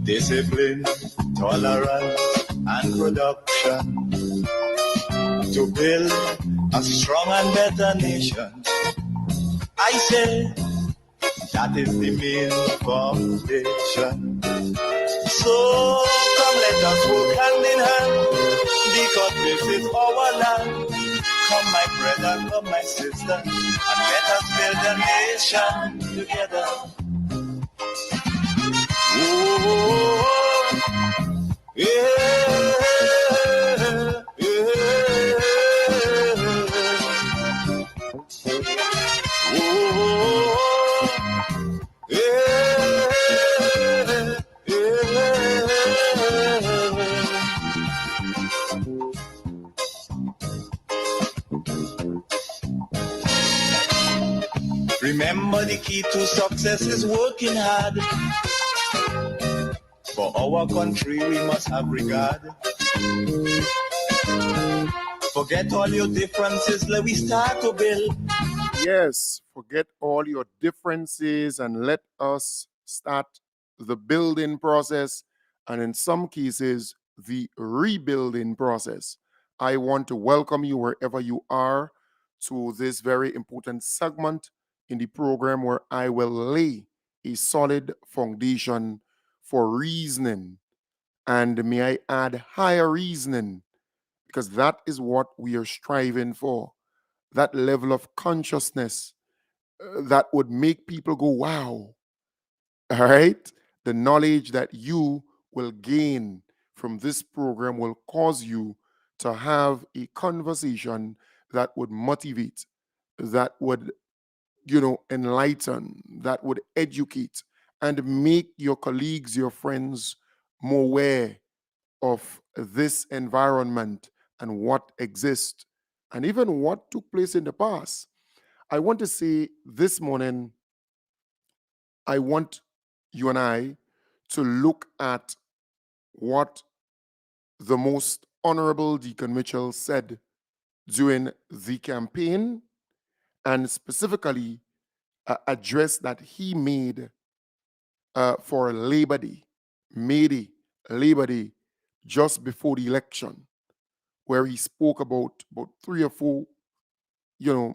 discipline, tolerance, and production to build a strong and better nation. I say that is the main foundation. So come let us work hand in hand, because this is our land. Come my brother, come my sister, and let us build a nation together. Oh, yeah, yeah. Oh, yeah, yeah. Remember, the key to success is working hard. For our country, we must have regard. Forget all your differences, let we start to build. Yes, forget all your differences and let us start the building process, and in some cases, the rebuilding process. I want to welcome you wherever you are to this very important segment in the program where I will lay a solid foundation for reasoning, and may I add higher reasoning, because that is what we are striving for. That level of consciousness that would make people go, wow. All right? The knowledge that you will gain from this program will cause you to have a conversation that would motivate, that would, enlighten, that would educate, and make your colleagues, your friends more aware of this environment and what exists and even what took place in the past. I want to say this morning, I want you and I to look at what the most honorable Deacon Mitchell said during the campaign, and specifically address that he made for Labor Day, May Day, Labor Day, just before the election, where he spoke about 3 or 4,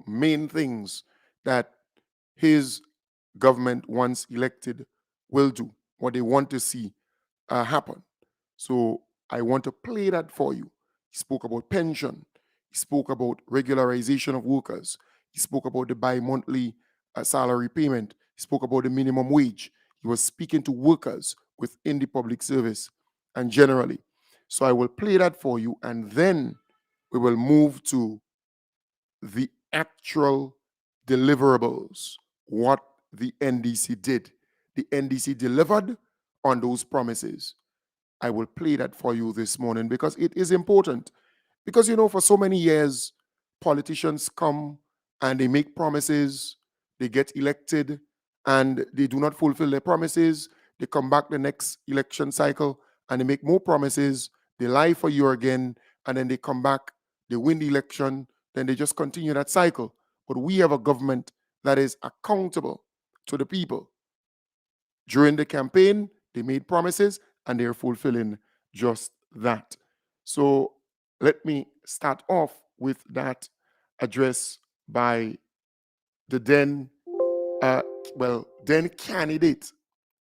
main things that his government, once elected, will do, what they want to see happen. So I want to play that for you. He spoke about pension. He spoke about regularization of workers. He spoke about the bi-monthly salary payment. He spoke about the minimum wage. He was speaking to workers within the public service and generally. So I will play that for you, and then we will move to the actual deliverables, what the NDC did. The NDC delivered on those promises. I will play that for you this morning because it is important. Because, for so many years, politicians come and they make promises, they get elected, and they do not fulfill their promises. They come back the next election cycle and they make more promises. They lie for you again, and then they come back, they win the election, then they just continue that cycle. But we have a government that is accountable to the people. During the campaign, they made promises and they're fulfilling just that. So let me start off with that address by the then candidate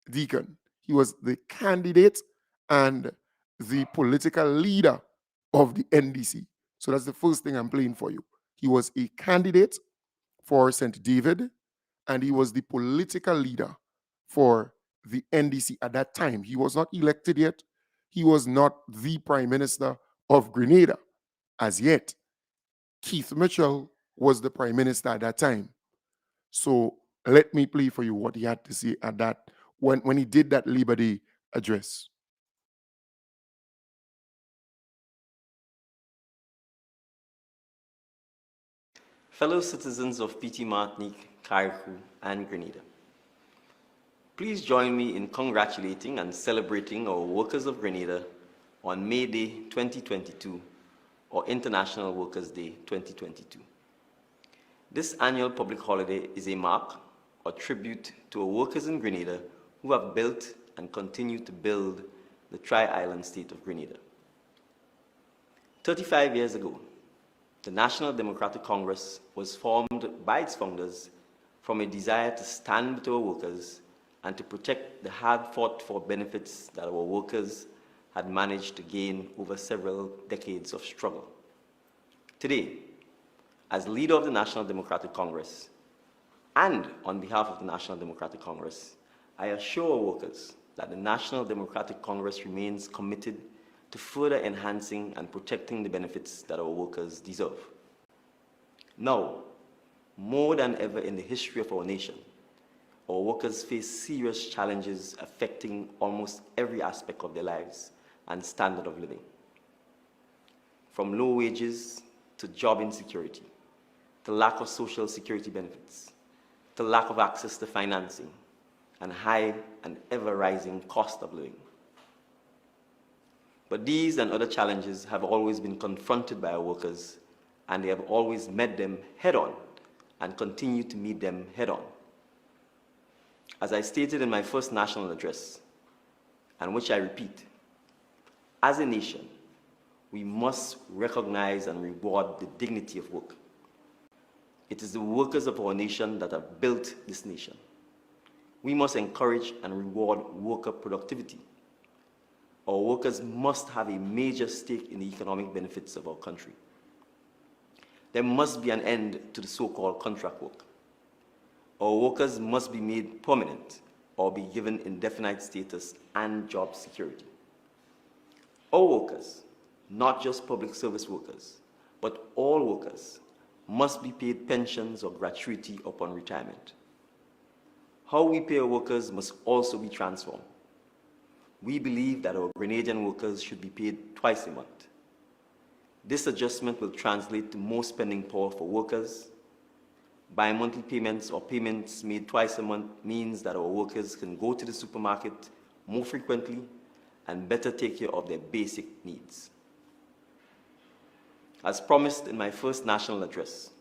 Deacon. He was the candidate and the political leader of the NDC. So that's the first thing I'm playing for you. He was a candidate for St. David, and he was the political leader for the NDC at that time. He was not elected yet. He was not the Prime Minister of Grenada as yet. Keith Mitchell was the Prime Minister at that time. So let me play for you what he had to say at that when he did that Labor Day address. Fellow citizens of Petite Martinique, Carriacou, and Grenada, please join me in congratulating and celebrating our workers of Grenada on May Day 2022, or International Workers' Day 2022. This annual public holiday is a mark or tribute to our workers in Grenada who have built and continue to build the tri-island state of Grenada. 35 years ago, the National Democratic Congress was formed by its founders from a desire to stand with our workers and to protect the hard-fought-for benefits that our workers had managed to gain over several decades of struggle. Today, as leader of the National Democratic Congress, and on behalf of the National Democratic Congress, I assure our workers that the National Democratic Congress remains committed to further enhancing and protecting the benefits that our workers deserve. Now, more than ever in the history of our nation, our workers face serious challenges affecting almost every aspect of their lives and standard of living. From low wages to job insecurity, to lack of social security benefits, to lack of access to financing, and high and ever-rising cost of living. But these and other challenges have always been confronted by our workers, and they have always met them head-on and continue to meet them head-on. As I stated in my first national address, and which I repeat, as a nation, we must recognize and reward the dignity of work. It is the workers of our nation that have built this nation. We must encourage and reward worker productivity. Our workers must have a major stake in the economic benefits of our country. There must be an end to the so-called contract work. Our workers must be made permanent or be given indefinite status and job security. Our workers, not just public service workers, but all workers, must be paid pensions or gratuity upon retirement. How we pay our workers must also be transformed. We believe that our Grenadian workers should be paid twice a month. This adjustment will translate to more spending power for workers. Bi-monthly payments or payments made twice a month means that our workers can go to the supermarket more frequently and better take care of their basic needs. As promised in my first national address,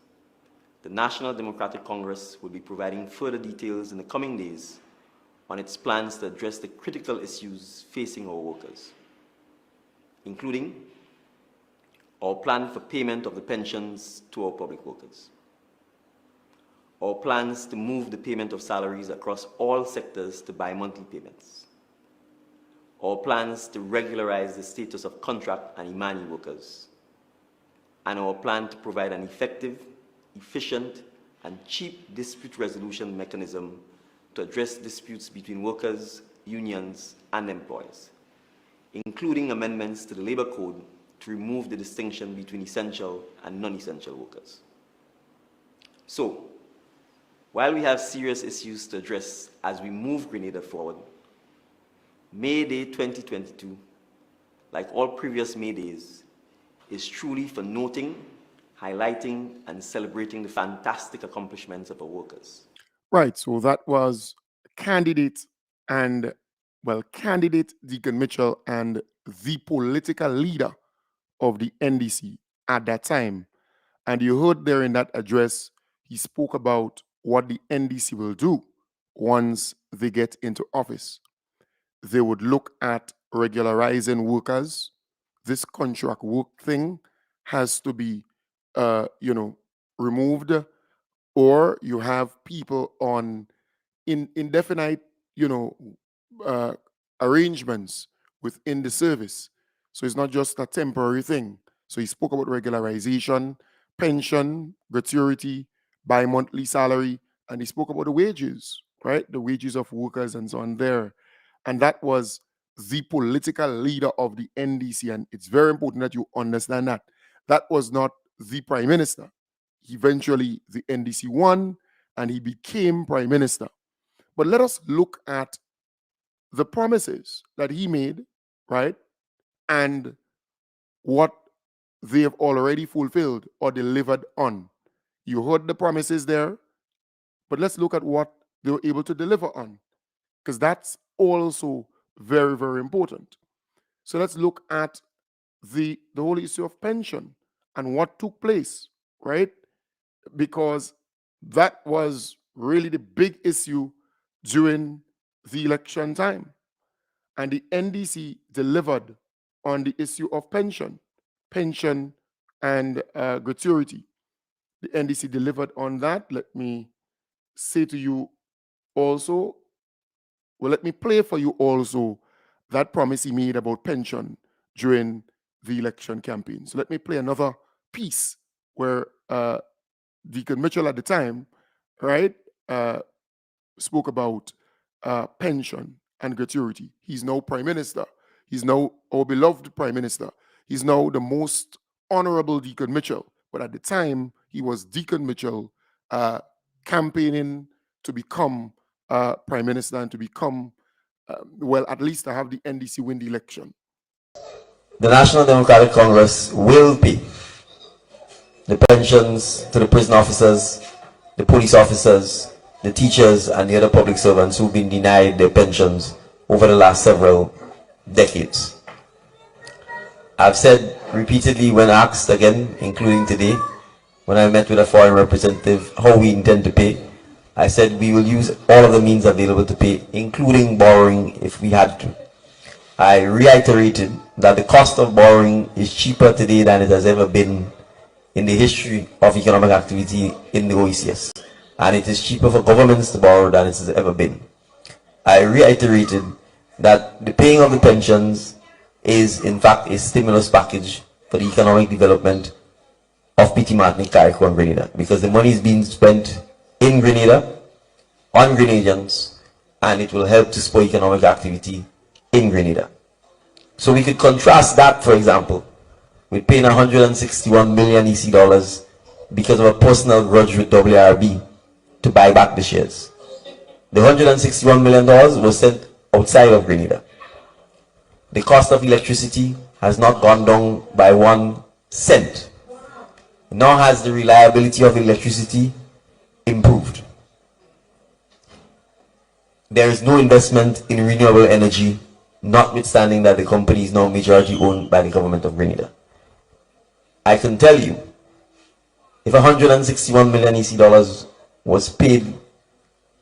the National Democratic Congress will be providing further details in the coming days on its plans to address the critical issues facing our workers, including our plan for payment of the pensions to our public workers, our plans to move the payment of salaries across all sectors to bi-monthly payments, our plans to regularize the status of contract and Imani workers, and our plan to provide an effective, efficient, and cheap dispute resolution mechanism to address disputes between workers, unions, and employers, including amendments to the Labor Code to remove the distinction between essential and non-essential workers. So, while we have serious issues to address as we move Grenada forward, May Day 2022, like all previous May Days, is truly for noting, highlighting, and celebrating the fantastic accomplishments of our workers. Right. So that was candidate Deacon Mitchell and the political leader of the NDC at that time. And you heard there in that address, he spoke about what the NDC will do once they get into office. They would look at regularizing workers. This contract work thing has to be, removed, or you have people on indefinite, uh, arrangements within the service. So it's not just a temporary thing. So he spoke about regularization, pension, gratuity, bi-monthly salary, and he spoke about the wages, right? The wages of workers and so on there. And that was the political leader of the NDC. And it's very important that you understand that. That was not the prime minister. Eventually, the NDC won and he became prime minister. But let us look at the promises that he made, right? And what they have already fulfilled or delivered on. You heard the promises there, but let's look at what they were able to deliver on, because that's also very, very important. So let's look at the whole issue of pension and what took place, right? Because that was really the big issue during the election time. And the NDC delivered on the issue of pension and gratuity. The NDC delivered on that. Let me say to you also, well, let me play for you also that promise he made about pension during the election campaign. So let me play another piece where Deacon Mitchell at the time, right, spoke about pension and gratuity. He's now Prime Minister. He's now our beloved Prime Minister. He's now the most honorable Deacon Mitchell. But at the time, he was Deacon Mitchell campaigning to become Prime Minister and to become, well, at least to have the NDC win the election. The National Democratic Congress will pay the pensions to the prison officers, the police officers, the teachers, and the other public servants who've been denied their pensions over the last several decades. I've said repeatedly when asked again, including today, when I met with a foreign representative, how we intend to pay. I said we will use all of the means available to pay, including borrowing if we had to. I reiterated that the cost of borrowing is cheaper today than it has ever been in the history of economic activity in the OECS. And it is cheaper for governments to borrow than it has ever been. I reiterated that the paying of the pensions is in fact a stimulus package for the economic development of PT Martinique, Carriacou and Grenada, because the money is being spent in Grenada, on Grenadians, and it will help to spur economic activity in Grenada. So we could contrast that, for example, with paying 161 million EC dollars because of a personal grudge with WRB to buy back the shares. The $161 million was sent outside of Grenada. The cost of electricity has not gone down by 1 cent, nor has the reliability of electricity improved. There is no investment in renewable energy, notwithstanding that the company is now majority owned by the government of Grenada. I can tell you, if 161 million EC dollars was paid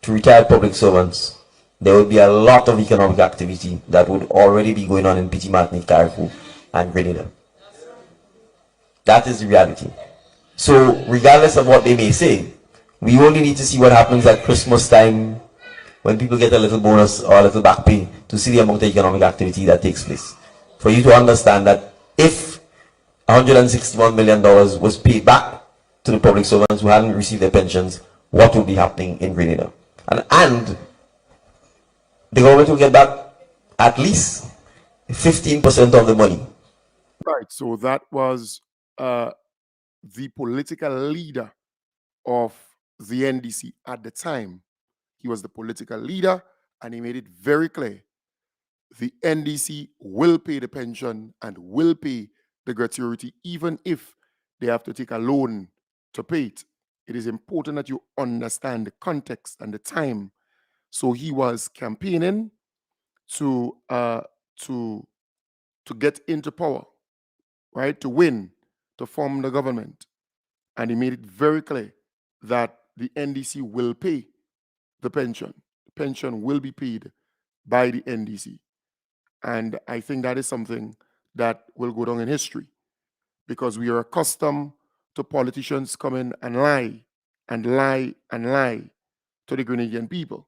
to retired public servants, there would be a lot of economic activity that would already be going on in PT Martinique, Carriacou and Grenada. That is the reality. So regardless of what they may say, we only need to see what happens at Christmas time when people get a little bonus or a little back pay to see the amount of economic activity that takes place. For you to understand that if $161 million was paid back to the public servants who hadn't received their pensions, what would be happening in Grenada? And the government will get back at least 15% of the money. Right, so that was the political leader of the NDC at the time. He was the political leader, and he made it very clear the NDC will pay the pension and will pay the gratuity, even if they have to take a loan to pay it. It is important that you understand the context and the time. So he was campaigning to get into power, right? To win, to form the government. And he made it very clear that the NDC will pay the pension. The pension will be paid by the NDC. And I think that is something that will go down in history, because we are accustomed to politicians come in and lie and lie and lie to the Grenadian people.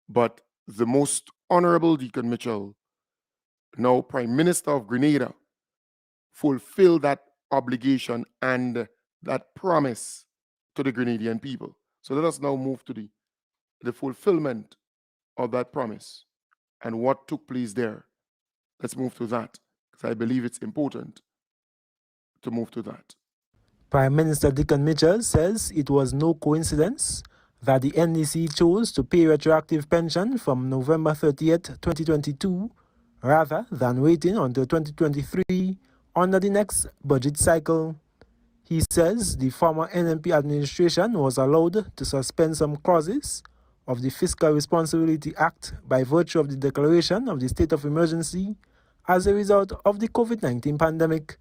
But the most honorable Deacon Mitchell, now Prime Minister of Grenada, fulfilled that obligation and that promise to the Grenadian people. So let us now move to the fulfillment of that promise and what took place there. Let's move to that, because I believe it's important to move to that. Prime Minister Deacon Mitchell says it was no coincidence that the NDC chose to pay retroactive pension from November 30th, 2022, rather than waiting until 2023 under the next budget cycle. He says the former NMP administration was allowed to suspend some clauses of the Fiscal Responsibility Act by virtue of the declaration of the state of emergency as a result of the COVID-19 pandemic.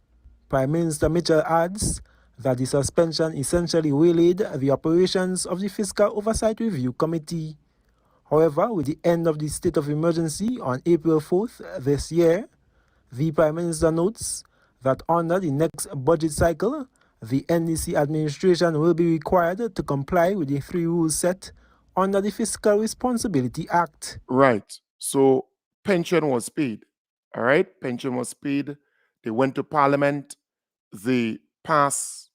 Prime Minister Mitchell adds that the suspension essentially waylaid the operations of the Fiscal Oversight Review Committee. However, with the end of the state of emergency on April 4th this year, the Prime Minister notes that under the next budget cycle, the NDC administration will be required to comply with the 3 rules set under the Fiscal Responsibility Act. Right. So pension was paid. All right. Pension was paid. They went to Parliament. They passed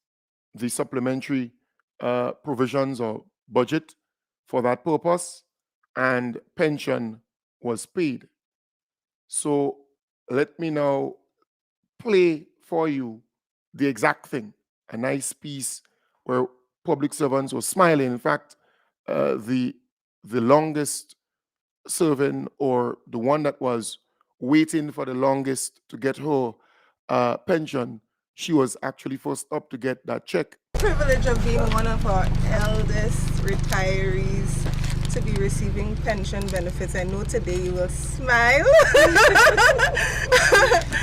the supplementary provisions or budget for that purpose, and pension was paid. So let me now play for you the exact thing, a nice piece where public servants were smiling. In fact, the longest serving, or the one that was waiting for the longest to get her pension, she was actually first up to get that check. Privilege of being one of our eldest retirees to be receiving pension benefits. I know today you will smile.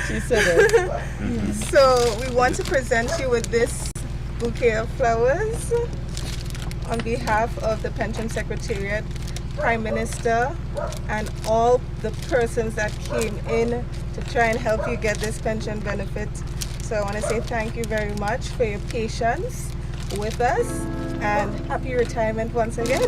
She said it. So we want to present you with this bouquet of flowers on behalf of the Pension Secretariat, Prime Minister, and all the persons that came in to try and help you get this pension benefit. So I want to say thank you very much for your patience with us, and happy retirement once again.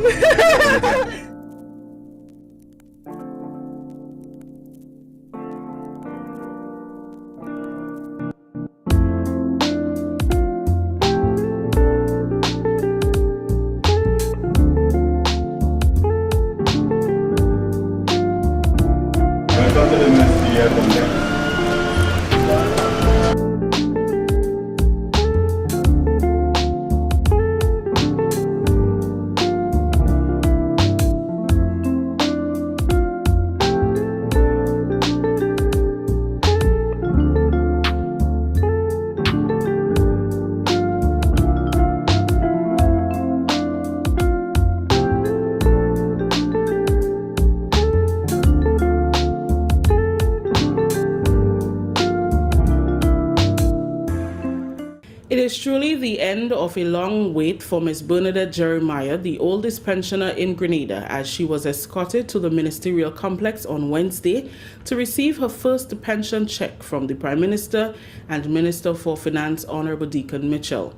Welcome to the Ministry. It is truly the end of a long wait for Ms. Bernadette Jeremiah, the oldest pensioner in Grenada, as she was escorted to the ministerial complex on Wednesday to receive her first pension check from the Prime Minister and Minister for Finance, Honorable Deacon Mitchell.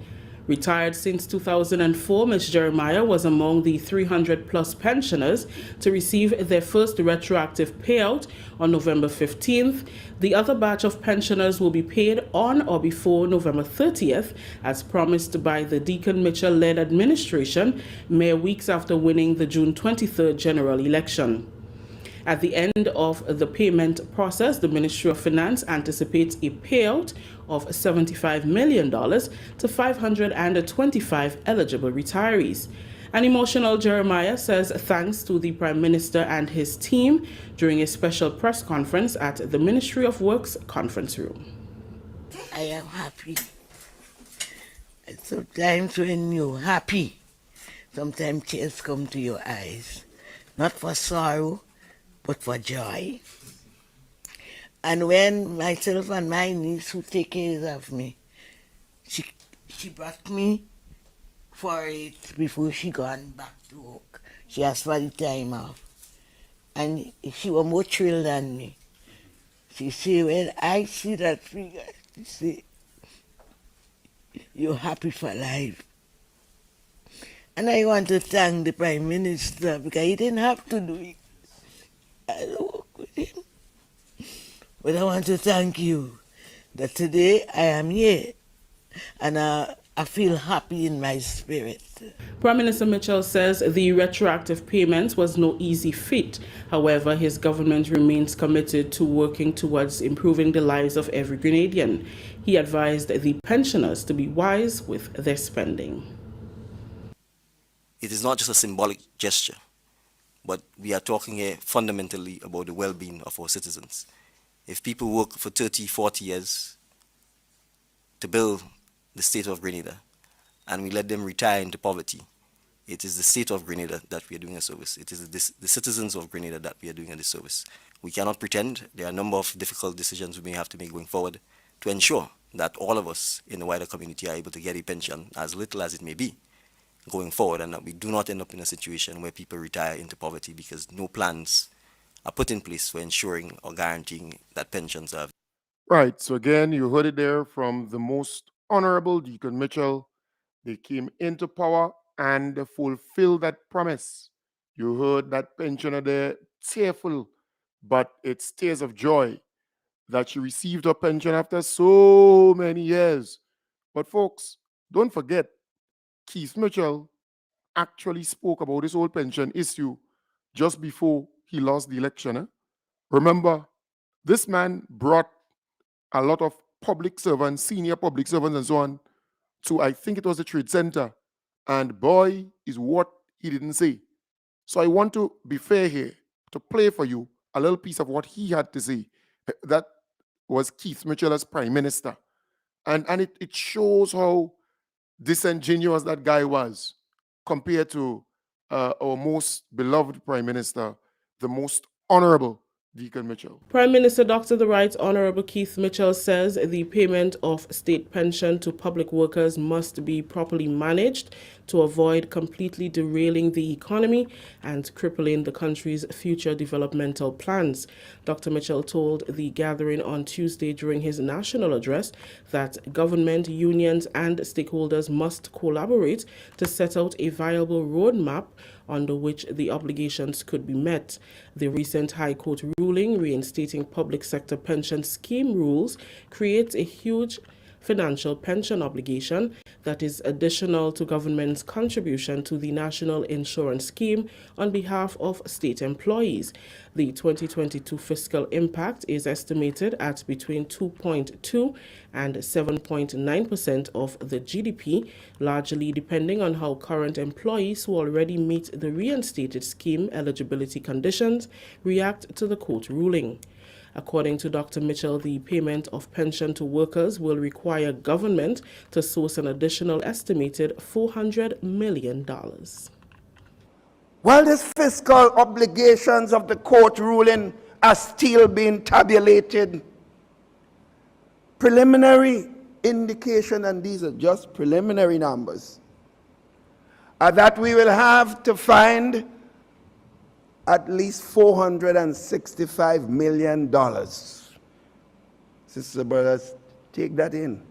Retired since 2004, Ms. Jeremiah was among the 300-plus pensioners to receive their first retroactive payout on November 15th. The other batch of pensioners will be paid on or before November 30th, as promised by the Deacon Mitchell-led administration mere weeks after winning the June 23rd general election. At the end of the payment process, the Ministry of Finance anticipates a payout of $75 million to 525 eligible retirees. An emotional Jeremiah says thanks to the Prime Minister and his team during a special press conference at the Ministry of Works conference room. I am happy. Sometimes when you're happy, sometimes tears come to your eyes. Not for sorrow, but for joy. And when myself and my niece, who take care of me, she brought me for it before she gone back to work. She asked for the time off. And she was more thrilled than me. She said, when I see that figure, she said, you're happy for life. And I want to thank the Prime Minister because he didn't have to do it. I work with him. But I want to thank you that today I am here and I feel happy in my spirit. Prime Minister Mitchell says the retroactive payments was no easy feat. However, his government remains committed to working towards improving the lives of every Grenadian. He advised the pensioners to be wise with their spending. It is not just a symbolic gesture, but we are talking here fundamentally about the well-being of our citizens. If people work for 30, 40 years to build the state of Grenada, and we let them retire into poverty, it is the state of Grenada that we are doing a service. It is the citizens of Grenada that we are doing a disservice. We cannot pretend. There are a number of difficult decisions we may have to make going forward to ensure that all of us in the wider community are able to get a pension, as little as it may be, going forward, and that we do not end up in a situation where people retire into poverty because no plans are put in place for ensuring or guaranteeing that pensions are. Right. So again, you heard it there from the most honorable Deacon Mitchell. They came into power and they fulfilled that promise. You heard that pensioner there tearful, but it's tears of joy that she received her pension after so many years. But folks, don't forget, Keith Mitchell actually spoke about this whole pension issue just before he lost the election. Remember, this man brought a lot of public servants, senior public servants, and so on, to I think it was the Trade Center. And boy, is what he didn't say. So I want to be fair here to play for you a little piece of what he had to say. That was Keith Mitchell as Prime Minister. And it shows how disingenuous that guy was compared to our most beloved Prime Minister, the most honorable Deacon Mitchell. Prime Minister Dr. The Right Honorable Keith Mitchell says the payment of state pension to public workers must be properly managed to avoid completely derailing the economy and crippling the country's future developmental plans. Dr. Mitchell told the gathering on Tuesday during his national address that government, unions, and stakeholders must collaborate to set out a viable roadmap under which the obligations could be met. The recent High Court ruling reinstating public sector pension scheme rules creates a huge financial pension obligation that is additional to government's contribution to the National Insurance Scheme on behalf of state employees. The 2022 fiscal impact is estimated at between 2.2 and 7.9% of the GDP, largely depending on how current employees who already meet the reinstated scheme eligibility conditions react to the court ruling. According to Dr. Mitchell, the payment of pension to workers will require government to source an additional estimated $400 million. While these fiscal obligations of the court ruling are still being tabulated, preliminary indication, and these are just preliminary numbers, are that we will have to find at least $465 million. Sister brothers, take that in.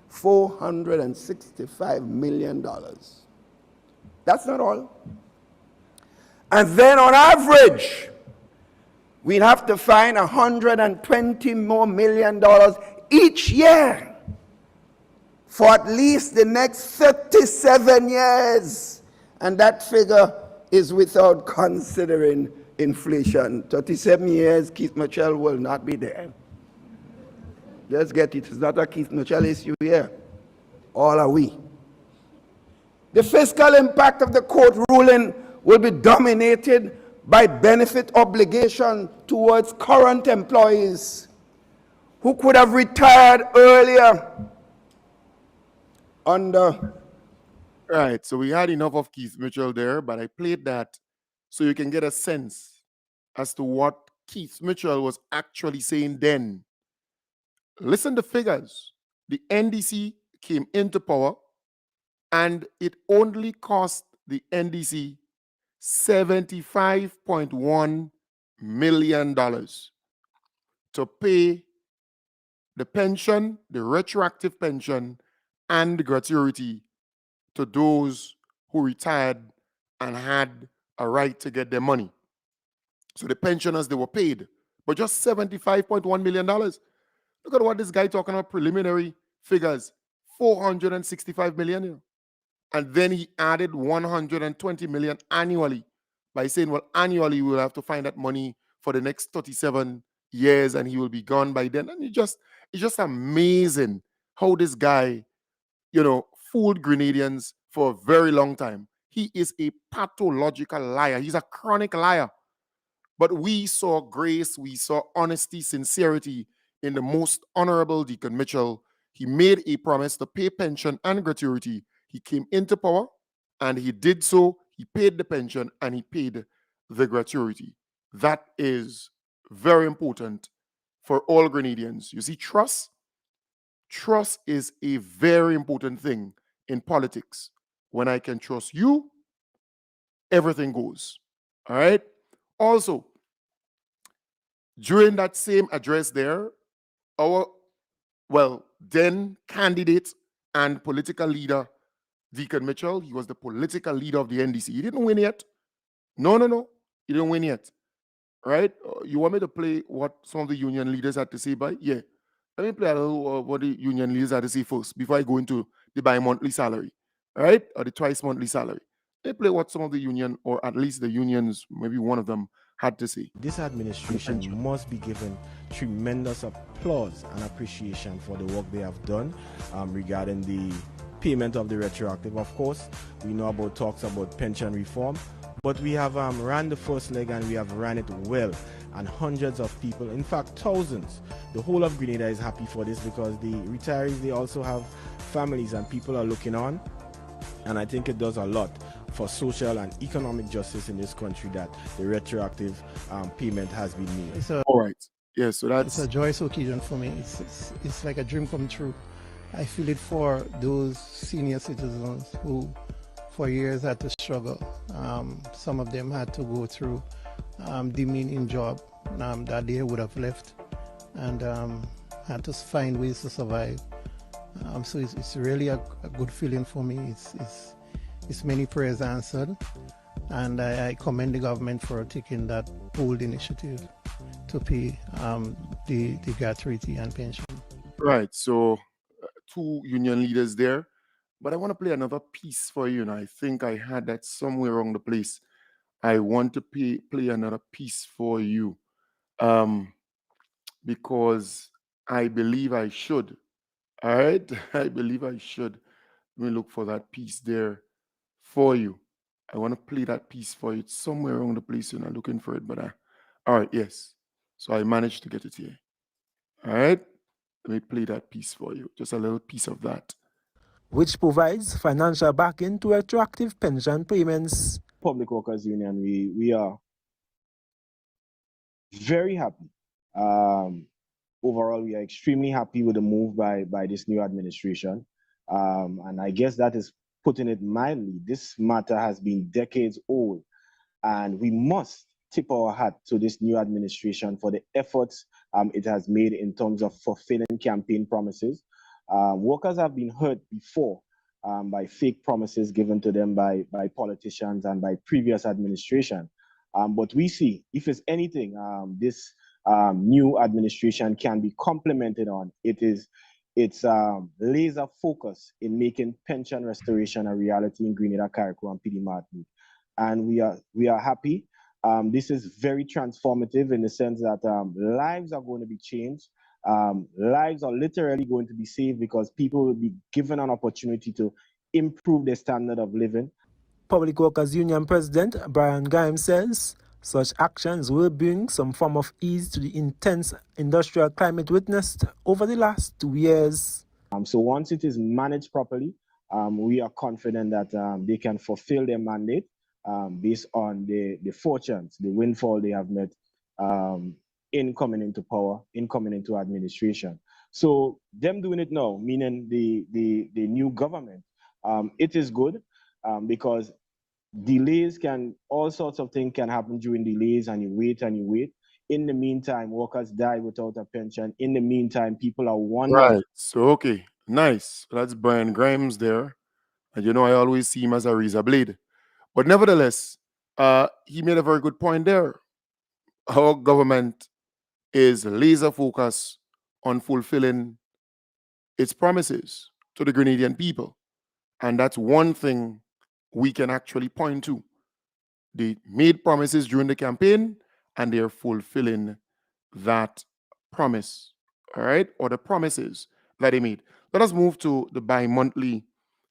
$465 million. That's not all. And then on average, we'd have to find $120 more million each year for at least the next 37 years. And that figure is without considering inflation. 37 years, Keith Mitchell will not be there. Let's get it. It's not a Keith Mitchell issue here. All are we. The fiscal impact of the court ruling will be dominated by benefit obligation towards current employees who could have retired earlier under. Right, so we had enough of Keith Mitchell there, but I played that so you can get a sense as to what Keith Mitchell was actually saying then. Listen to figures. The NDC came into power and it only cost the NDC $75.1 million to pay the pension, the retroactive pension, and the gratuity to those who retired and had a right to get their money. So the pensioners, they were paid, but just $75.1 million. Look at what this guy talking about, preliminary figures, $465 million. And then he added $120 million annually by saying, well, annually we'll have to find that money for the next 37 years and he will be gone by then. And it's just amazing how this guy, fooled Grenadians for a very long time. He is a pathological liar. He's a chronic liar. But we saw grace, we saw honesty, sincerity in the most honorable Deacon Mitchell. He made a promise to pay pension and gratuity. He came into power and he did so. He paid the pension and he paid the gratuity. That is very important for all Grenadians. You see, trust is a very important thing in politics. when I can trust you, everything goes. All right. Also, during that same address there, our, well, then candidate and political leader, Deacon Mitchell, he was the political leader of the NDC. He didn't win yet. No. He didn't win yet. Right? You want me to play what some of the union leaders had to say by? Yeah. Let me play a little what the union leaders had to say first before I go into the bi-monthly salary, right? Or the twice monthly salary. Let me play what some of the union, or at least the unions, maybe one of them, had to say. This administration must be given tremendous applause and appreciation for the work they have done regarding the payment of the retroactive. Of course, we know about talks about pension reform, but we have ran the first leg and we have ran it well. And hundreds of people, in fact thousands, the whole of Grenada is happy for this, because the retirees, they also have families and people are looking on. And I think it does a lot for social and economic justice in this country that the retroactive payment has been made. All right. Yeah, so that's... It's a joyous occasion for me. It's like a dream come true. I feel it for those senior citizens who for years had to struggle. Some of them had to go through demeaning job that they would have left, and had to find ways to survive. So it's really a good feeling for me. It's many prayers answered, and I commend the government for taking that bold initiative to pay the gratuity and pension. Right. So two union leaders there, but I want to play another piece for you, and I think I had that somewhere around the place. I want to play another piece for you, because I believe I should. All right, I believe I should. Let me look for that piece there for you. I want to play that piece for you. It's somewhere around the place. You're not looking for it, but all right, yes. So I managed to get it here. All right, let me play that piece for you. Just a little piece of that, which provides financial backing to retroactive pension payments. Public Workers Union, we are very happy. Overall, we are extremely happy with the move by this new administration. And I guess that is putting it mildly. This matter has been decades old, and we must tip our hat to this new administration for the efforts it has made in terms of fulfilling campaign promises. Workers have been hurt before by fake promises given to them by politicians and by previous administration. But we see, if it's anything, this new administration can be complimented on. It's laser focus in making pension restoration a reality in Grenada, Carriacou, and PD Martinique. And we are happy. This is very transformative in the sense that lives are going to be changed. Lives are literally going to be saved because people will be given an opportunity to improve their standard of living. Public Workers Union President Brian Grimes says such actions will bring some form of ease to the intense industrial climate witnessed over the last 2 years. So once it is managed properly, we are confident that they can fulfill their mandate based on the fortunes, the windfall they have met in coming into power, in coming into administration. So them doing it now, meaning the new government, it is good because delays all sorts of things can happen during delays, and you wait and you wait. In the meantime, workers die without a pension. In the meantime, people are wondering. Right. So, okay, nice. That's Brian Grimes there. And you know, I always see him as a razor blade. But nevertheless, he made a very good point there. Our government is laser focused on fulfilling its promises to the Grenadian people. And that's one thing we can actually point to. They made promises during the campaign, and they're fulfilling that promise, all right, or the promises that they made. Let us move to the bi-monthly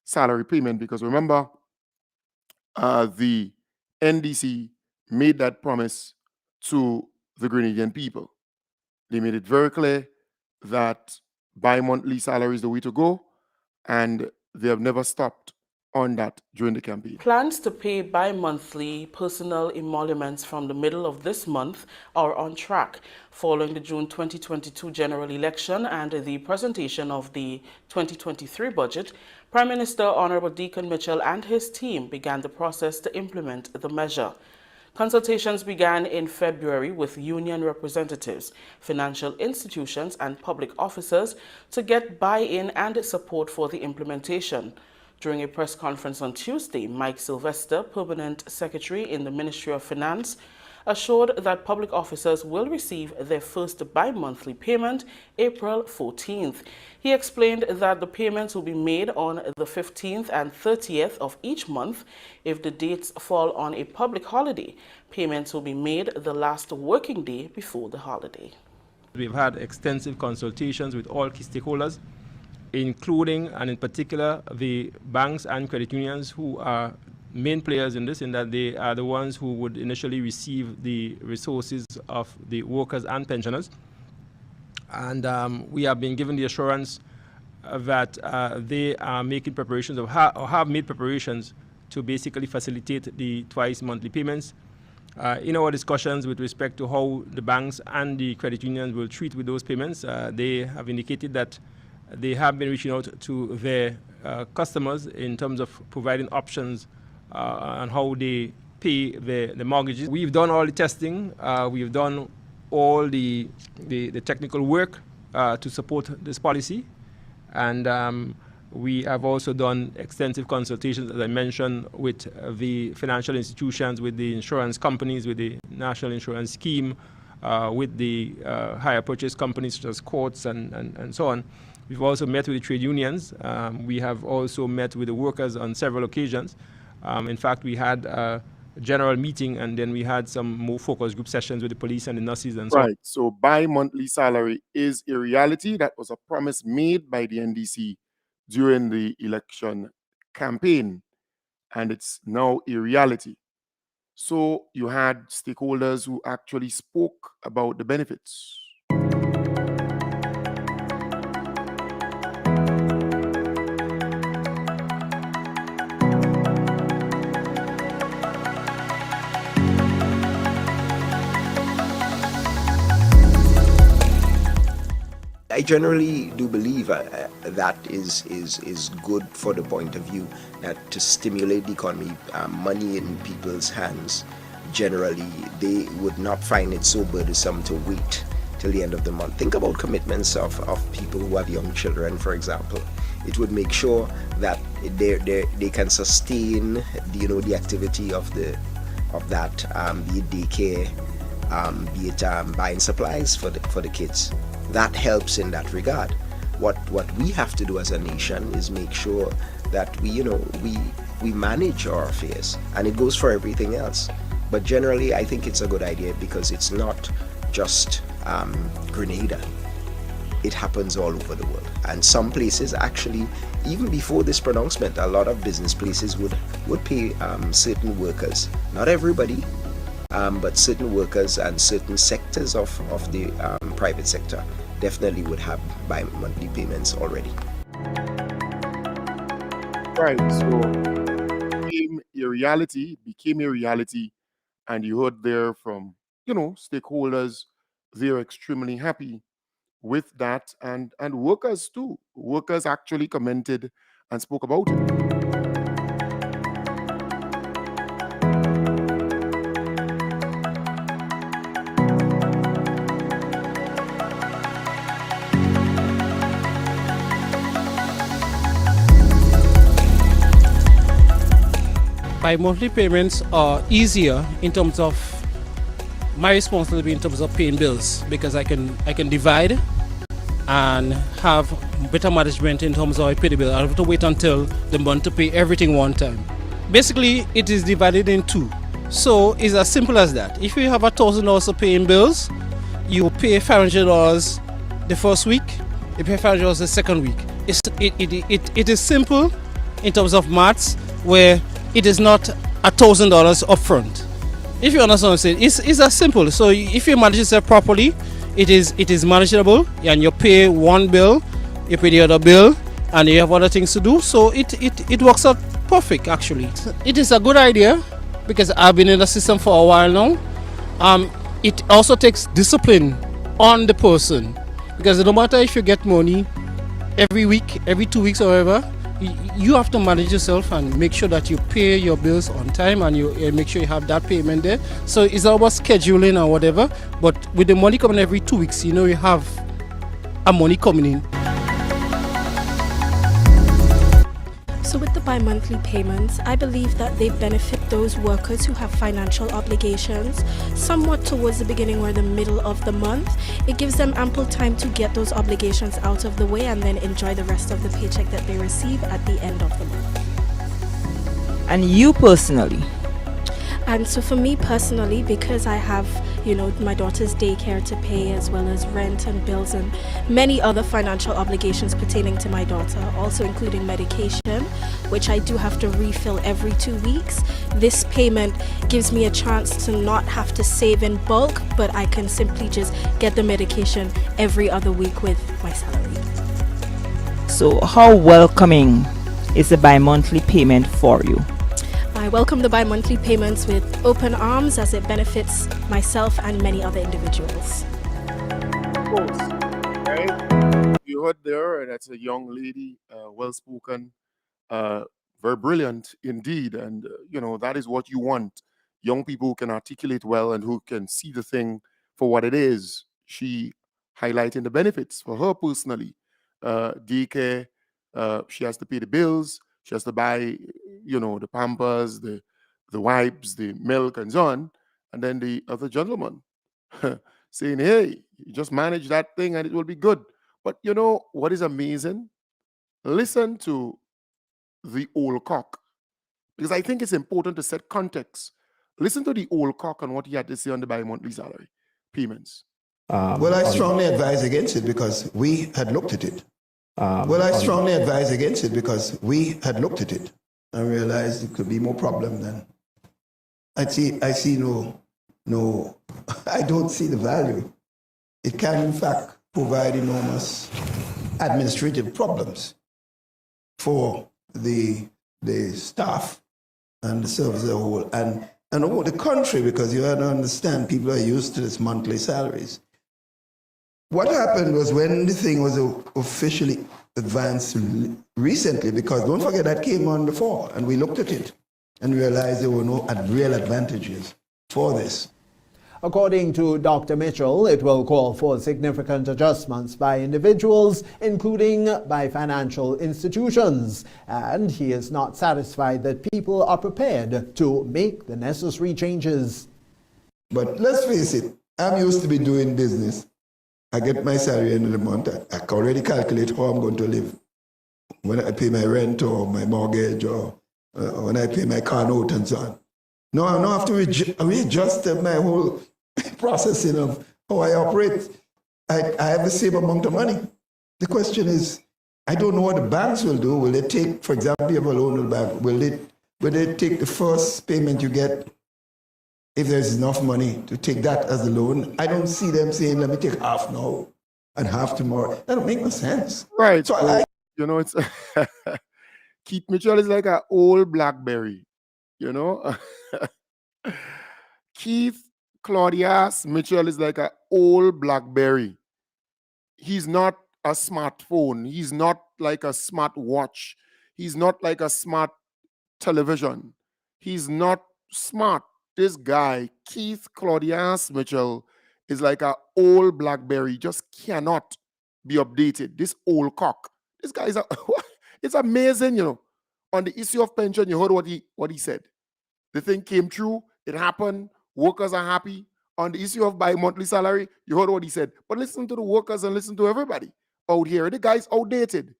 salary payment, because remember, the NDC made that promise to the Grenadian people. They made it very clear that bi-monthly salary is the way to go, and they have never stopped on that during the campaign. Plans to pay bi-monthly personal emoluments from the middle of this month are on track. Following the June 2022 general election and the presentation of the 2023 budget, Prime Minister Honorable Deacon Mitchell and his team began the process to implement the measure. Consultations began in February with union representatives, financial institutions, and public officers to get buy-in and support for the implementation. During a press conference on Tuesday, Mike Sylvester, Permanent Secretary in the Ministry of Finance, assured that public officers will receive their first bi-monthly payment April 14th. He explained that the payments will be made on the 15th and 30th of each month. If the dates fall on a public holiday, payments will be made the last working day before the holiday. We've had extensive consultations with all key stakeholders, including and in particular the banks and credit unions, who are main players in this, in that they are the ones who would initially receive the resources of the workers and pensioners. And we have been given the assurance that they are making preparations or have made preparations to basically facilitate the twice monthly payments. In our discussions with respect to how the banks and the credit unions will treat with those payments, they have indicated that they have been reaching out to their customers in terms of providing options on how they pay the mortgages. We've done all the testing. We've done all the technical work to support this policy. And we have also done extensive consultations, as I mentioned, with the financial institutions, with the insurance companies, with the National Insurance Scheme, with the hire purchase companies such as courts and so on. We've also met with the trade unions. We have also met with the workers on several occasions. In fact, we had a general meeting, and then we had some more focus group sessions with the police and the nurses and so on. Right. So bi-monthly salary is a reality. That was a promise made by the NDC during the election campaign, and it's now a reality. So you had stakeholders who actually spoke about the benefits. I generally do believe that is good for the point of view that to stimulate the economy, money in people's hands, generally they would not find it so burdensome to wait till the end of the month. Think about commitments of people who have young children, for example. It would make sure that they can sustain the activity of that, be it daycare, be it buying supplies for the kids. That helps in that regard. What we have to do as a nation is make sure that we manage our affairs, and it goes for everything else. But generally, I think it's a good idea because it's not just Grenada. It happens all over the world, and some places actually, even before this pronouncement, a lot of business places would pay certain workers, not everybody, but certain workers and certain sectors of the private sector definitely would have bi-monthly payments already. Right, so became a reality, and you heard there from stakeholders. They're extremely happy with that, and workers too. Workers actually commented and spoke about it. Bi-monthly payments are easier in terms of my responsibility in terms of paying bills, because I can divide and have better management in terms of I pay the bill. I don't have to wait until the month to pay everything one time. Basically, it is divided in two. So it's as simple as that. If you have $1,000 to pay in bills, you pay $500 the first week, you pay $500 the second week. It is simple in terms of maths, where it is not $1,000 upfront. If you understand what I'm saying, it's as simple. So if you manage yourself properly, it is manageable, and you pay one bill, you pay the other bill, and you have other things to do. So it works out perfect actually. It is a good idea because I've been in the system for a while now. It also takes discipline on the person because no matter if you get money every week, every 2 weeks or whatever, you have to manage yourself and make sure that you pay your bills on time and you make sure you have that payment there. So it's all about scheduling or whatever, but with the money coming every 2 weeks, you have a money coming in. So with the bi-monthly payments, I believe that they benefit those workers who have financial obligations somewhat towards the beginning or the middle of the month. It gives them ample time to get those obligations out of the way and then enjoy the rest of the paycheck that they receive at the end of the month. And you personally? And so for me personally, because I have, my daughter's daycare to pay as well as rent and bills and many other financial obligations pertaining to my daughter, also including medication, which I do have to refill every 2 weeks, this payment gives me a chance to not have to save in bulk, but I can simply just get the medication every other week with my salary. So how welcoming is the bi-monthly payment for you? I welcome the bi-monthly payments with open arms as it benefits myself and many other individuals. Of course, right? You heard there, that's a young lady, well-spoken, very brilliant indeed. And, that is what you want. Young people who can articulate well and who can see the thing for what it is. She highlighting the benefits for her personally. Daycare, she has to pay the bills. She has to buy, the Pampers, the wipes, the milk, and so on. And then the other gentleman saying, hey, you just manage that thing and it will be good. But what is amazing? Listen to the old cock, because I think it's important to set context. Listen to the old cock and what he had to say on the bi-monthly salary payments. Well, I strongly advise against it because we had looked at it. I strongly advise against it because we had looked at it and realized it could be more problem than I see no, I don't see the value. It can in fact provide enormous administrative problems for the staff and the service as a whole and over the country, because you have to understand people are used to this monthly salaries. What happened was when the thing was officially advanced recently, because don't forget that came on before, and we looked at it and realized there were no real advantages for this. According to Dr. Mitchell, it will call for significant adjustments by individuals, including by financial institutions, and he is not satisfied that people are prepared to make the necessary changes. But let's face it, I'm used to be doing business. I get my salary end of the month. I can already calculate how I'm going to live when I pay my rent or my mortgage or when I pay my car note and so on. No, I don't have to readjust my whole processing of how I operate. I have the same amount of money. The question is, I don't know what the banks will do. Will they take, for example, you have a loan in the bank, will they take the first payment you get, if there's enough money to take that as a loan? I don't see them saying, let me take half now and half tomorrow. That don't make no sense. Right. So it's Keith Mitchell is like an old BlackBerry, Keith Claudius Mitchell is like an old BlackBerry. He's not a smartphone. He's not like a smart watch. He's not like a smart television. He's not smart. This guy, Keith Claudius Mitchell, is like an old BlackBerry. Just cannot be updated. This old cock. This guy is it's amazing, On the issue of pension, you heard what he said. The thing came true. It happened. Workers are happy. On the issue of bi-monthly salary, you heard what he said. But listen to the workers and listen to everybody out here. The guy's outdated.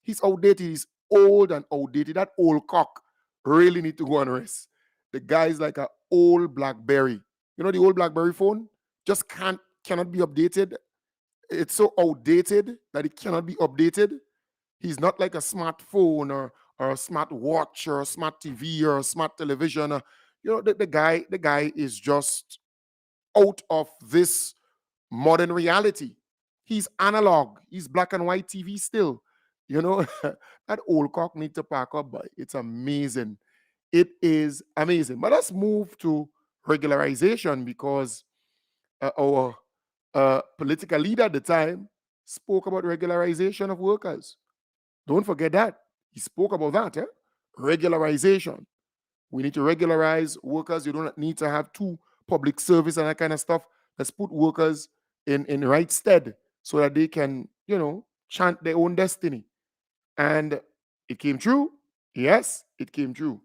He's outdated. He's old and outdated. That old cock really need to go and rest. The guy's like an old BlackBerry. The old BlackBerry phone just cannot be updated. It's so outdated that it cannot be updated. He's not like a smartphone or a smart watch or a smart TV or a smart television. The guy is just out of this modern reality. He's analog. He's black and white TV still. You know, that old cock need to pack up, but it's amazing. It is amazing. But let's move to regularization because our political leader at the time spoke about regularization of workers. Don't forget that. He spoke about that, regularization. We need to regularize workers. You don't need to have two public service and that kind of stuff. Let's put workers in right stead so that they can, chant their own destiny. And it came true. Yes, it came true.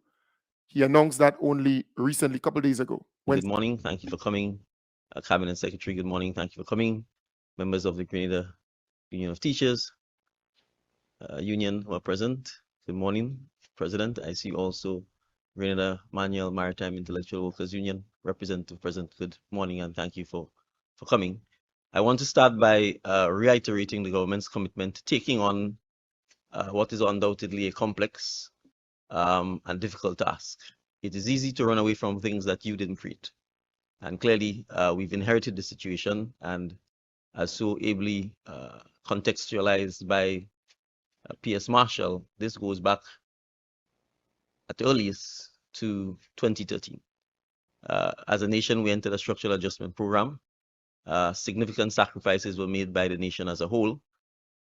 He announced that only recently, a couple of days ago. Good morning. Thank you for coming. Cabinet Secretary, good morning. Thank you for coming. Members of the Grenada Union of Teachers Union who are present, good morning. President, I see also Grenada Manual Maritime Intellectual Workers Union representative present, good morning and thank you for coming. I want to start by reiterating the government's commitment to taking on what is undoubtedly a complex and difficult task. It is easy to run away from things that you didn't create. And clearly, we've inherited the situation, and as so ably contextualized by P.S. Marshall, this goes back at the earliest to 2013. As a nation, we entered a structural adjustment program. Significant sacrifices were made by the nation as a whole.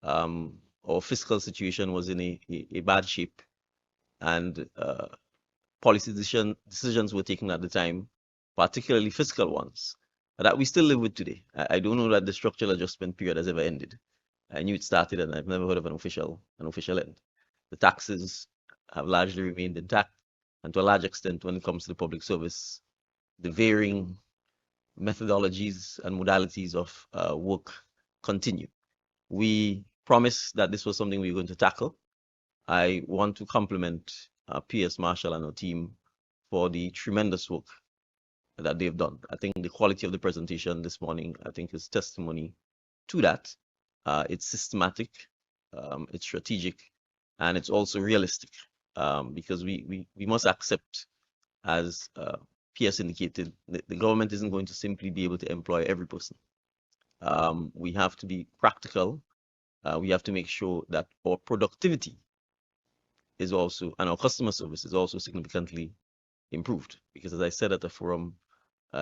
Our fiscal situation was in a bad shape, and policy decisions were taken at the time, particularly fiscal ones, that we still live with today. I don't know that the structural adjustment period has ever ended. I knew it started, and I've never heard of an official end. The taxes have largely remained intact, and to a large extent, when it comes to the public service, the varying methodologies and modalities of work continue. We promised that this was something we were going to tackle. I want to compliment P.S. Marshall and our team for the tremendous work that they've done. I think the quality of the presentation this morning, I think, is testimony to that. It's systematic, it's strategic, and it's also realistic, because we must accept, as PS indicated, the government isn't going to simply be able to employ every person. We have to be practical. We have to make sure that our productivity is also, and our customer service is also significantly improved. Because as I said at the forum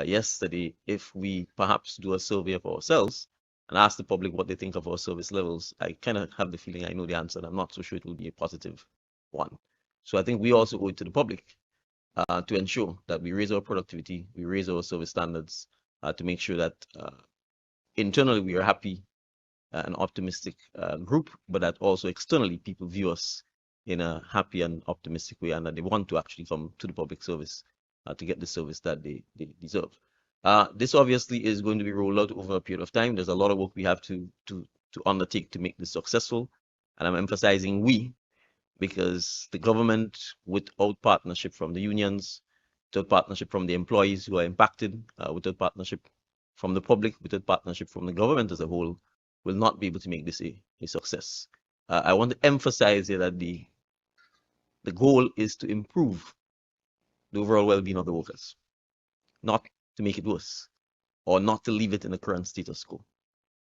yesterday, if we perhaps do a survey of ourselves and ask the public what they think of our service levels, I kind of have the feeling I know the answer, and I'm not so sure it will be a positive one. So I think we also owe it to the public to ensure that we raise our productivity, we raise our service standards, to make sure that internally we are happy and optimistic group, but that also externally people view us in a happy and optimistic way, and that they want to actually come to the public service to get the service that they deserve. This obviously is going to be rolled out over a period of time. There's a lot of work we have to undertake to make this successful, and I'm emphasizing we, because the government, without partnership from the unions, without partnership from the employees who are impacted, without partnership from the public, without partnership from the government as a whole, will not be able to make this a success. I want to emphasize here that the goal is to improve the overall well-being of the workers, not to make it worse, or not to leave it in the current status quo.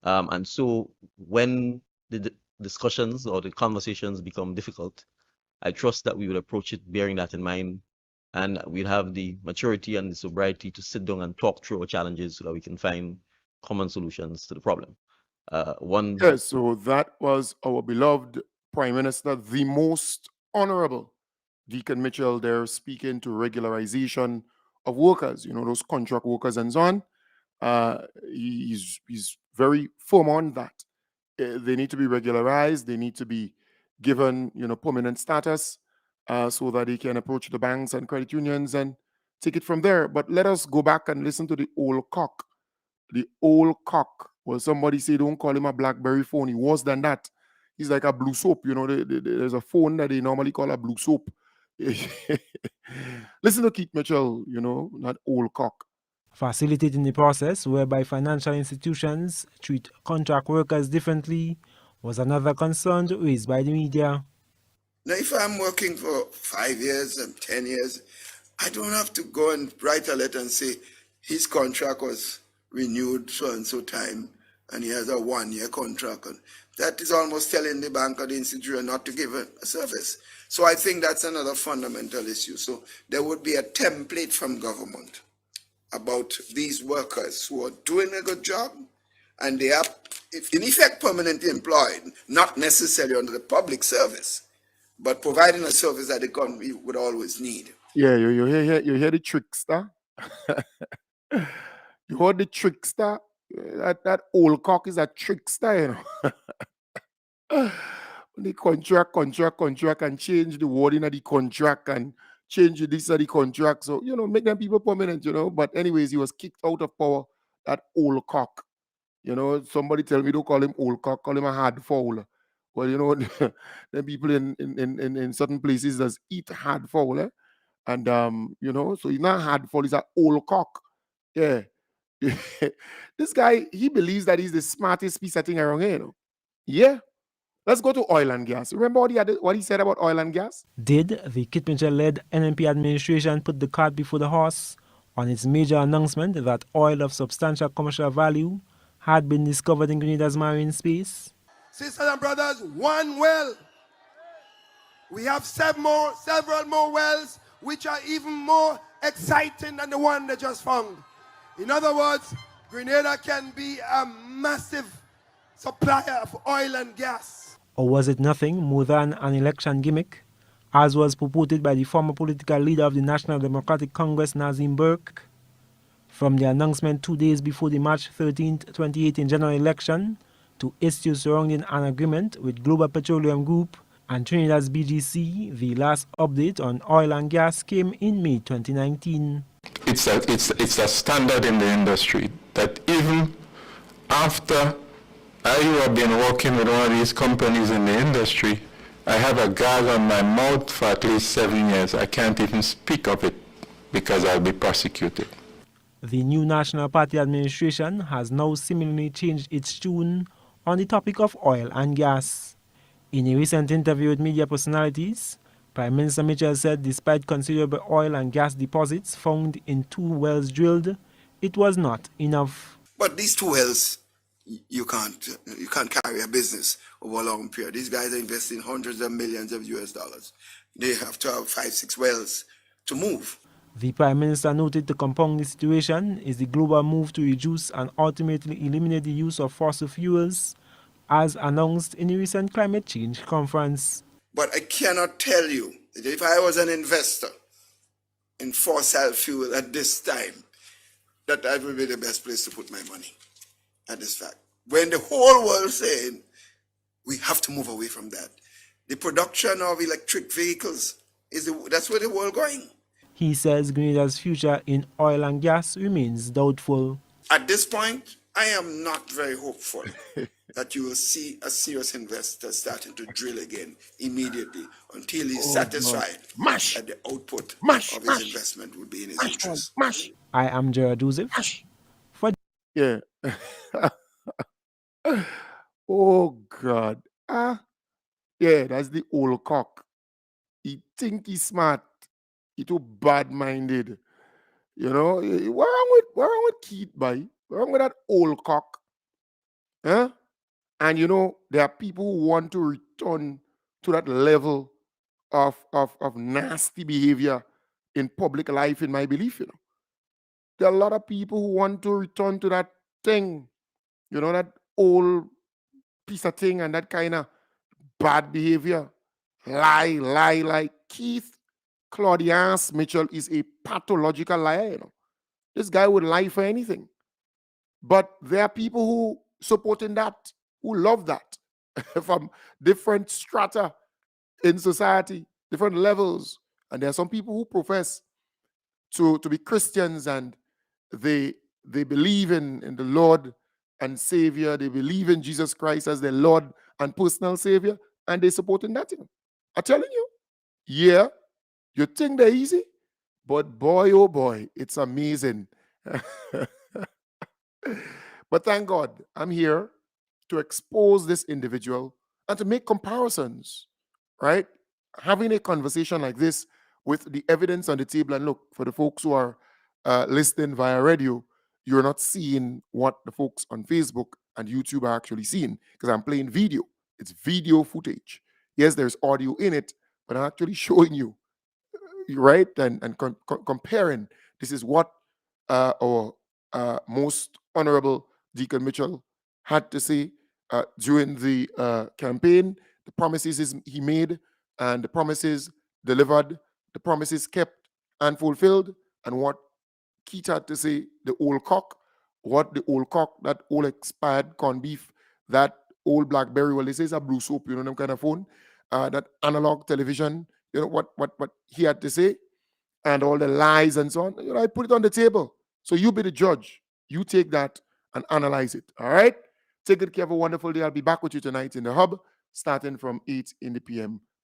And so when the discussions or the conversations become difficult, I trust that we will approach it bearing that in mind, and we'll have the maturity and the sobriety to sit down and talk through our challenges so that we can find common solutions to the problem. Yes, so that was our beloved Prime Minister, the most honorable Deacon Mitchell, there speaking to regularization of workers, those contract workers and so on. He's very firm on that. They need to be regularized. They need to be given, permanent status, so that they can approach the banks and credit unions and take it from there. But let us go back and listen to the old cock. The old cock. Well, somebody say don't call him a BlackBerry phone. He worse than that. He's like a blue soap. There's a phone that they normally call a blue soap. Listen to Keith Mitchell, that old cock. Facilitating the process whereby financial institutions treat contract workers differently was another concern raised by the media. Now, if I'm working for 5 years and 10 years, I don't have to go and write a letter and say his contract was renewed so and so time and he has a 1-year contract. And that is almost telling the bank or the institution not to give a service. So I think that's another fundamental issue. So there would be a template from government about these workers who are doing a good job, and they are, in effect, permanently employed, not necessarily under the public service, but providing a service that the economy would always need. Yeah, you hear the trickster. You heard the trickster. That old cock is a trickster, you know. The contract, and change the wording of the contract and change this of the contract. So, you know, make them people permanent, you know. But anyways, he was kicked out of power, that old cock. You know, somebody tell me don't call him old cock, call him a hard fowl. Well, you know, the people in certain places does eat hard fowl, eh? And you know, so he's not hard fowl, he's an old cock. Yeah. This guy, he believes that he's the smartest piece of thing around here, you know. Yeah. Let's go to oil and gas. Remember what he said about oil and gas? Did the Kit Mitchell-led NNP administration put the cart before the horse on its major announcement that oil of substantial commercial value had been discovered in Grenada's marine space? Sisters and brothers, one well. We have several more wells which are even more exciting than the one they just found. In other words, Grenada can be a massive supplier of oil and gas. Or was it nothing more than an election gimmick, as was purported by the former political leader of the National Democratic Congress, Nazim Burke? From the announcement 2 days before the March 13, 2018 general election to issues surrounding an agreement with Global Petroleum Group and Trinidad's BGC, the last update on oil and gas came in May 2019. It's a standard in the industry that even after I have been working with one of these companies in the industry, I have a gag on my mouth for at least 7 years. I can't even speak of it because I'll be prosecuted. The new National Party administration has now seemingly changed its tune on the topic of oil and gas. In a recent interview with media personalities, Prime Minister Mitchell said despite considerable oil and gas deposits found in 2 wells drilled, it was not enough. But these 2 wells, you can't carry a business over a long period. These guys are investing hundreds of millions of US dollars. They have to have 5-6 wells to move. The Prime Minister noted to compound the situation is the global move to reduce and ultimately eliminate the use of fossil fuels, as announced in a recent climate change conference. But I cannot tell you that if I was an investor in fossil fuel at this time, that would be the best place to put my money at this fact. When the whole world is saying we have to move away from that. The production of electric vehicles, that's where the world going. He says Grenada's future in oil and gas remains doubtful. At this point, I am not very hopeful that you will see a serious investor starting to drill again immediately until he's satisfied that the output of his investment will be in his interest. I am Gerard Joseph. Yeah. Oh, God. Yeah, that's the old cock. He think he's smart. He too bad-minded. You know, what wrong with Keith, boy? What wrong with that old cock? Huh? And, you know, there are people who want to return to that level of nasty behavior in public life, in my belief, you know. There are a lot of people who want to return to that thing, you know, that old piece of thing and that kind of bad behavior. Lie. Keith Claudius Mitchell is a pathological liar, you know. This guy would lie for anything. But there are people who supporting that, who love that, from different strata in society, different levels. And there are some people who profess to be Christians and they believe in the Lord and Savior. They believe in Jesus Christ as their Lord and personal Savior, and they're supporting that, you know. I'm telling you, yeah, you think they're easy, but boy, oh boy, it's amazing. But thank God, I'm here to expose this individual and to make comparisons, right? Having a conversation like this with the evidence on the table. And look, for the folks who are listening via radio, you're not seeing what the folks on Facebook and YouTube are actually seeing, because I'm playing video. It's video footage. Yes, there's audio in it, but I'm actually showing you, right? And comparing. This is what our most honorable Deacon Mitchell had to say during the campaign, the promises he made, and the promises delivered, the promises kept and fulfilled, and what Keith had to say, the old cock, that old expired corned beef, that old BlackBerry, well, they say it's a blue soap, them kind of phone, that analog television, what he had to say, and all the lies and so on. I put it on the table. So you be the judge. You take that and analyze it. All right? Take good care. Have a wonderful day. I'll be back with you tonight in the hub, starting from 8 in the PM.